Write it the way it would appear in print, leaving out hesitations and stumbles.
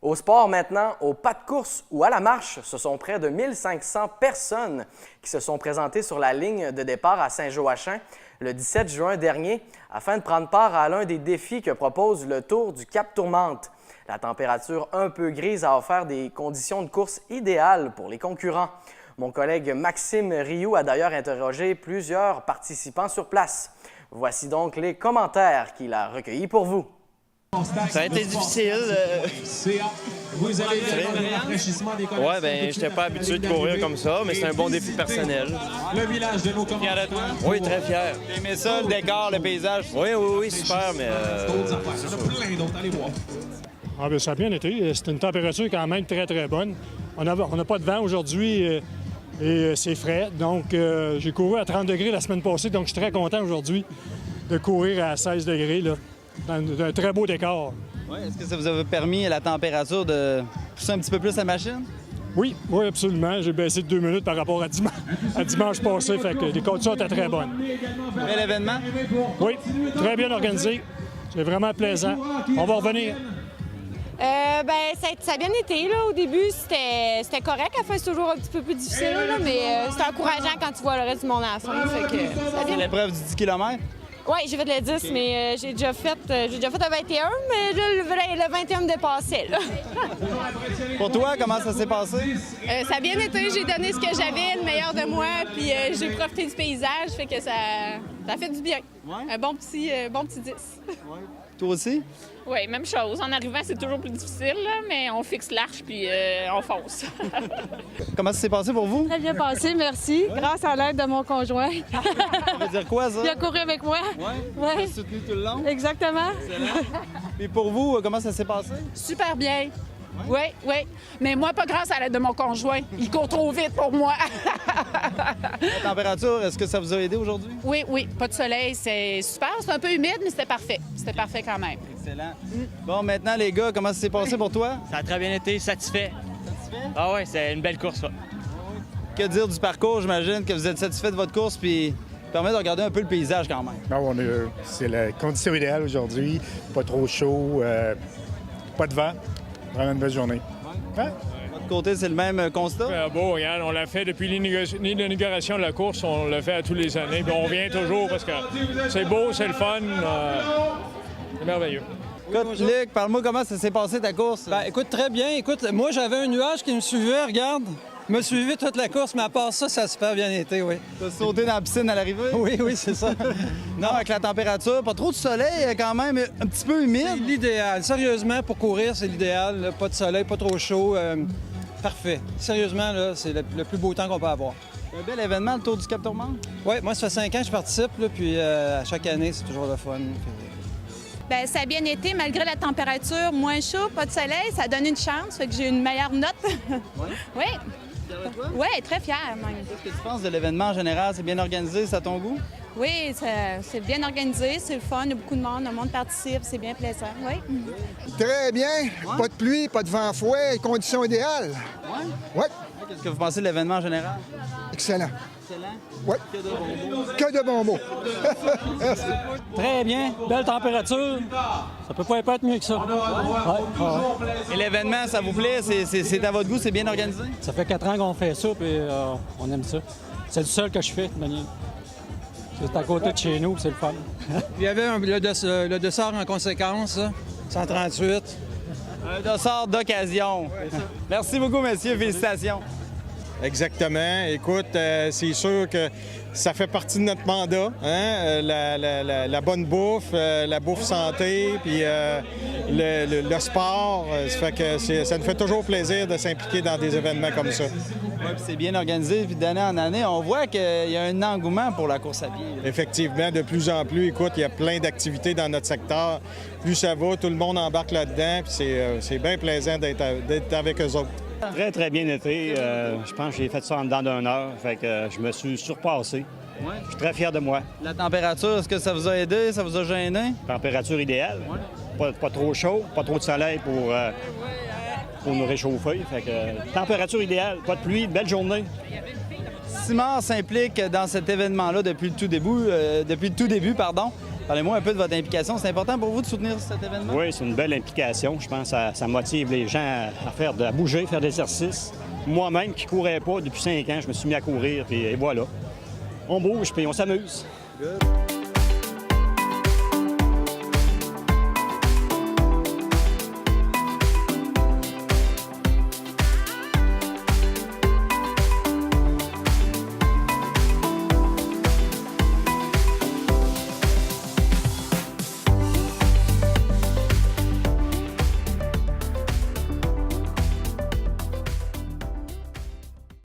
Au sport maintenant, au pas de course ou à la marche, ce sont près de 1500 personnes qui se sont présentées sur la ligne de départ à Saint-Joachim le 17 juin dernier afin de prendre part à l'un des défis que propose le Tour du Cap Tourmente. La température un peu grise a offert des conditions de course idéales pour les concurrents. Mon collègue Maxime Rioux a d'ailleurs interrogé plusieurs participants sur place. Voici donc les commentaires qu'il a recueillis pour vous. Ça a été difficile. Vous avez eu un rafraîchissement des connaissances. Ouais, ben, j'étais pas habitué de courir comme ça, mais c'est un bon défi personnel. Le village de nos commentateurs. Oui, très fier. T'aimais ça, le décor, le paysage? Oui, super, mais... D'autres affaires. Il y en a plein d'autres. Allez voir. Ah bien, ça a bien été. C'est une température quand même très, très bonne. On n'a pas de vent aujourd'hui et c'est frais. Donc, j'ai couru à 30 degrés la semaine passée, donc je suis très content aujourd'hui de courir à 16 degrés, là, dans un très beau décor. Ouais, est-ce que ça vous a permis à la température de pousser un petit peu plus la machine? Oui, absolument. J'ai baissé de 2 minutes par rapport à dimanche passé, fait que les conditions étaient très bonnes. Bel événement? Oui, très bien organisé. C'est vraiment plaisant. On va revenir. Ça a bien été. Là. Au début, c'était correct. À la fin, c'est toujours un petit peu plus difficile, là, mais c'est encourageant quand tu vois le reste du monde à la fin. C'est l'épreuve du 10 km? Oui, j'ai fait le 10, mais j'ai déjà fait le 21, mais là, le 21 me dépassait. Là. Pour toi, comment ça s'est passé? Ça a bien été. J'ai donné ce que j'avais, le meilleur de moi, puis j'ai profité du paysage, fait que ça a fait du bien. Ouais. Un bon petit 10. Ouais. Toi aussi? Oui, même chose. En arrivant, c'est toujours plus difficile, là, mais on fixe l'arche puis on fonce. Comment ça s'est passé pour vous? Très bien passé, merci. Grâce à l'aide de mon conjoint. Ça veut dire quoi, ça? Il a couru avec moi. Oui? Ouais. Tu l'as soutenu tout le long? Exactement. Excellent. Et pour vous, comment ça s'est passé? Super bien. Oui. Mais moi, pas grâce à l'aide de mon conjoint. Il court trop vite pour moi. La température, est-ce que ça vous a aidé aujourd'hui? Oui. Pas de soleil, c'est super. C'est un peu humide, mais c'était parfait. C'était parfait quand même. Excellent. Bon, maintenant, les gars, comment ça s'est passé pour toi? Ça a très bien été, satisfait. Satisfait? Ah ouais, c'est une belle course, ça. Que dire du parcours? J'imagine que vous êtes satisfait de votre course, puis permet de regarder un peu le paysage quand même. Non, c'est la condition idéale aujourd'hui. Pas trop chaud, pas de vent. Vraiment une belle journée. Ouais. De votre côté, c'est le même constat? Bon, regarde, on l'a fait depuis l'inauguration de la course. On le fait à tous les années. Puis on revient toujours parce que c'est beau, c'est le fun. C'est merveilleux. Écoute, Luc, parle-moi comment ça s'est passé ta course? Écoute, très bien. Écoute, moi, j'avais un nuage qui me suivait, regarde. Me suivait toute la course, mais à part ça, ça a super bien été, oui. T'as sauté dans la piscine à l'arrivée? Oui, c'est ça. Non, avec la température, pas trop de soleil, quand même, un petit peu humide. C'est l'idéal. Sérieusement, pour courir, c'est l'idéal. Là. Pas de soleil, pas trop chaud. Parfait. Sérieusement, là, c'est le plus beau temps qu'on peut avoir. Un bel événement, le Tour du Cap Tourmente? Oui, moi, ça fait 5 ans que je participe, là, puis à chaque année, c'est toujours le fun. Bien, ça a bien été, malgré la température moins chaud, pas de soleil, ça donne une chance, fait que j'ai une meilleure note. Oui. Oui, très fière même. Qu'est-ce que tu penses de l'événement en général? C'est bien organisé, c'est à ton goût? Oui, c'est bien organisé, c'est le fun, il y a beaucoup de monde, le monde participe, c'est bien plaisant, oui. Très bien, pas de pluie, pas de vent fouet, conditions idéales. Oui? Qu'est-ce que vous pensez de l'événement en général? Excellent. Excellent? Oui. Que de bons mots. Merci. Très bien, belle température. Ça peut pas être mieux que ça. Et l'événement, ça vous plaît? C'est à votre goût? C'est bien organisé? Ça fait 4 ans qu'on fait ça, puis on aime ça. C'est le seul que je fais, de manière. C'est à côté de chez nous, c'est le fun. Il y avait le dossard en conséquence, 138. Un dossard d'occasion. Merci beaucoup, messieurs. Félicitations. Exactement. Écoute, c'est sûr que ça fait partie de notre mandat, hein? La bonne bouffe, la bouffe santé, puis le sport. Ça fait que ça nous fait toujours plaisir de s'impliquer dans des événements comme ça. Oui, puis c'est bien organisé, puis d'année en année, on voit qu'il y a un engouement pour la course à pied. Effectivement, de plus en plus. Écoute, il y a plein d'activités dans notre secteur. Plus ça va, tout le monde embarque là-dedans, puis c'est bien plaisant d'être avec eux autres. Très, très bien été. Je pense que j'ai fait ça en dedans d'une heure. Fait que je me suis surpassé. Ouais. Je suis très fier de moi. La température, est-ce que ça vous a aidé? Ça vous a gêné? Température idéale. Ouais. Pas trop chaud, pas trop de soleil pour nous réchauffer. Fait que température idéale, pas de pluie, belle journée. Simard s'implique dans cet événement-là depuis le tout début. Parlez-moi un peu de votre implication. C'est important pour vous de soutenir cet événement? Oui, c'est une belle implication. Je pense que ça motive les gens à bouger, faire de l'exercice. Moi-même, qui ne courais pas depuis 5 ans, je me suis mis à courir, et voilà. On bouge, puis on s'amuse. Good.